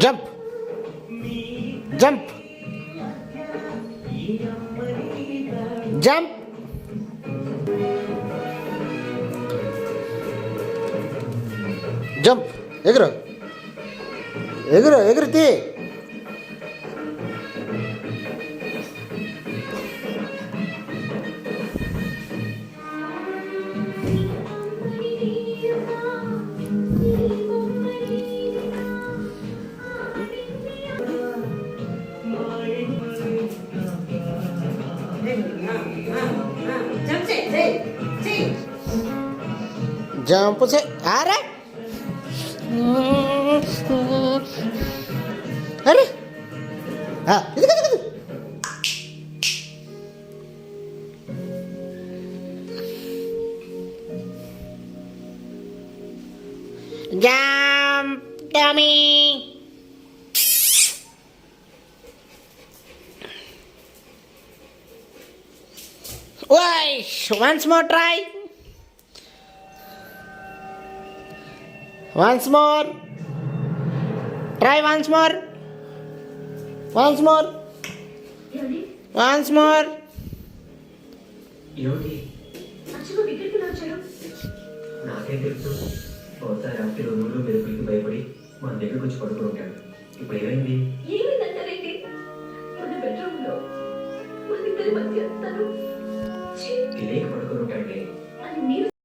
Jump jump jump jump ఎగురు ఎగురు ఎగురుతీ jump से आ रहा अरे हाँ jump dummy once more try once more try once more once more once more నాకేం తెలుసు ఒకసారి రాత్రి రోజులు మెరుపులకి భయపడి మన దగ్గరకు వచ్చి పడుకుని ఉంటాడు. ఇప్పుడు ఏమైంది? తెలియక పడుకుని ఉంటాడే.